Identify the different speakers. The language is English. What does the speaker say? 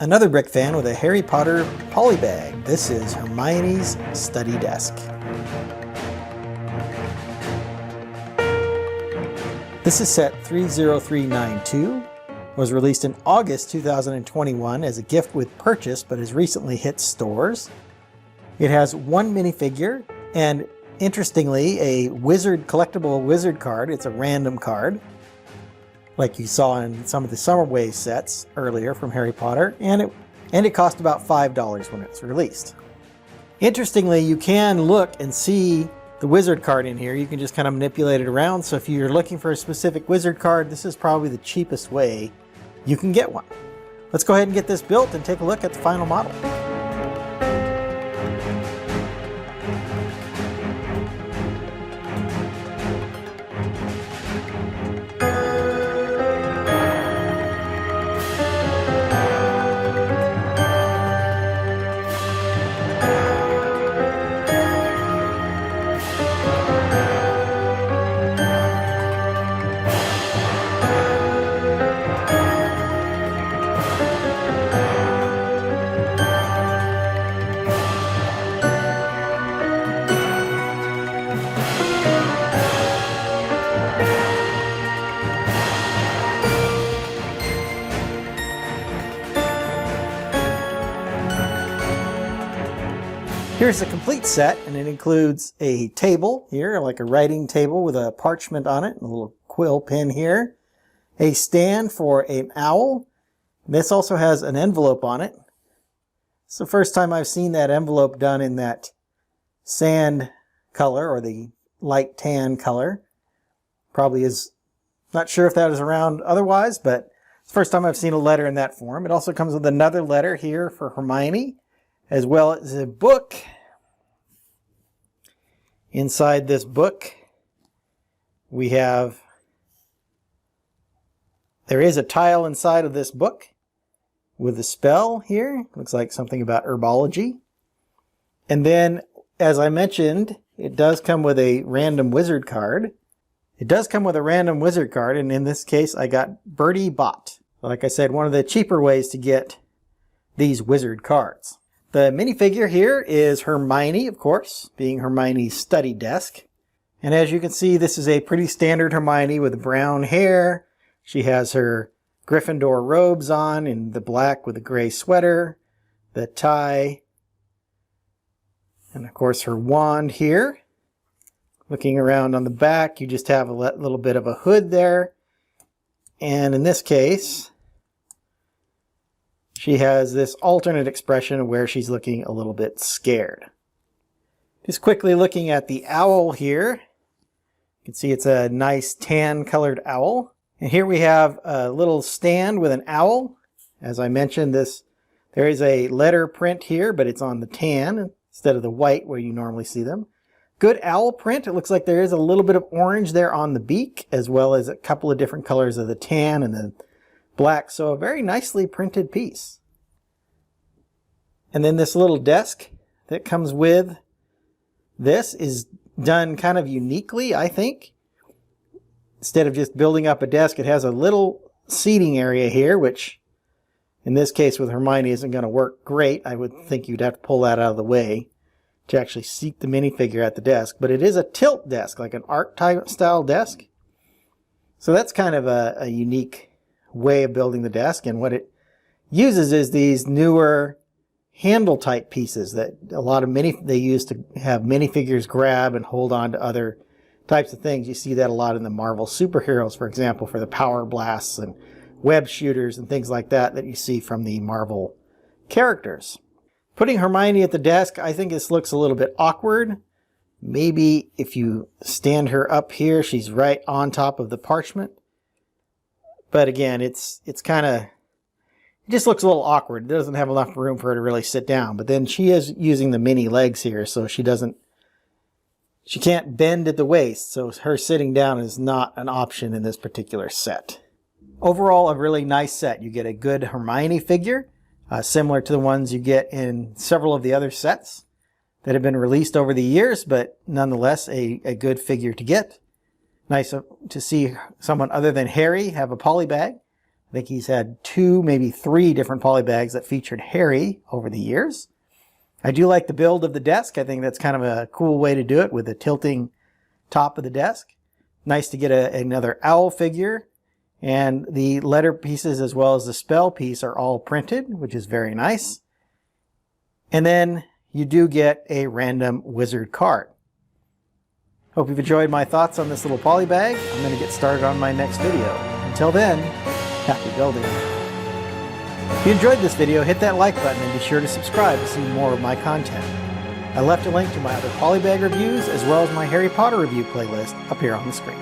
Speaker 1: Another brick fan with a Harry Potter polybag. This is Hermione's study desk. This is set 30392. Was released in August 2021 as a gift with purchase, but has recently hit stores. It has one minifigure and, interestingly, a collectible wizard card. It's a random card, like you saw in some of the Summerway sets earlier from Harry Potter, and it cost about $5 when it was released. Interestingly, you can look and see the wizard card in here. You can just kind of manipulate it around, so if you're looking for a specific wizard card, this is probably the cheapest way you can get one. Let's go ahead and get this built and take a look at the final model. Here's the complete set, and it includes a table here, like a writing table with a parchment on it, and a little quill pen here. A stand for an owl. This also has an envelope on it. It's the first time I've seen that envelope done in that sand color, or the light tan color. Probably is, not sure if that is around otherwise, but it's the first time I've seen a letter in that form. It also comes with another letter here for Hermione, as well as a book. Inside this book, there is a tile inside of this book with a spell here. Looks like something about herbology. And then, as I mentioned, it does come with a random wizard card. And in this case, I got Bertie Bott. Like I said, one of the cheaper ways to get these wizard cards. The minifigure here is Hermione, of course, being Hermione's study desk. And as you can see, this is a pretty standard Hermione with brown hair. She has her Gryffindor robes on in the black with a gray sweater, the tie, and of course her wand here. Looking around on the back, you just have a little bit of a hood there. And in this case, she has this alternate expression where she's looking a little bit scared. Just quickly looking at the owl here. You can see it's a nice tan colored owl. And here we have a little stand with an owl. As I mentioned, there is a letter print here, but it's on the tan instead of the white where you normally see them. Good owl print. It looks like there is a little bit of orange there on the beak, as well as a couple of different colors of the tan and the black, so a very nicely printed piece. And then this little desk that comes with this is done kind of uniquely, I think. Instead of just building up a desk, it has a little seating area here, which in this case with Hermione isn't going to work great. I would think you'd have to pull that out of the way to actually seat the minifigure at the desk. But it is a tilt desk, like an art type style desk. So that's kind of a unique way of building the desk, and what it uses is these newer handle type pieces that a lot of they use to have minifigures grab and hold on to other types of things. You see that a lot in the Marvel superheroes, for example, for the power blasts and web shooters and things like that you see from the Marvel characters. Putting Hermione at the desk, I think this looks a little bit awkward. Maybe if you stand her up here, she's right on top of the parchment. But again, it just looks a little awkward. It doesn't have enough room for her to really sit down. But then she is using the mini legs here, so she can't bend at the waist. So her sitting down is not an option in this particular set. Overall, a really nice set. You get a good Hermione figure, similar to the ones you get in several of the other sets that have been released over the years, but nonetheless a good figure to get. Nice to see someone other than Harry have a polybag. I think he's had 2, maybe 3 different polybags that featured Harry over the years. I do like the build of the desk. I think that's kind of a cool way to do it with a tilting top of the desk. Nice to get another owl figure. And the letter pieces as well as the spell piece are all printed, which is very nice. And then you do get a random wizard card. Hope you've enjoyed my thoughts on this little polybag. I'm going to get started on my next video. Until then, happy building. If you enjoyed this video, hit that like button and be sure to subscribe to see more of my content. I left a link to my other polybag reviews as well as my Harry Potter review playlist up here on the screen.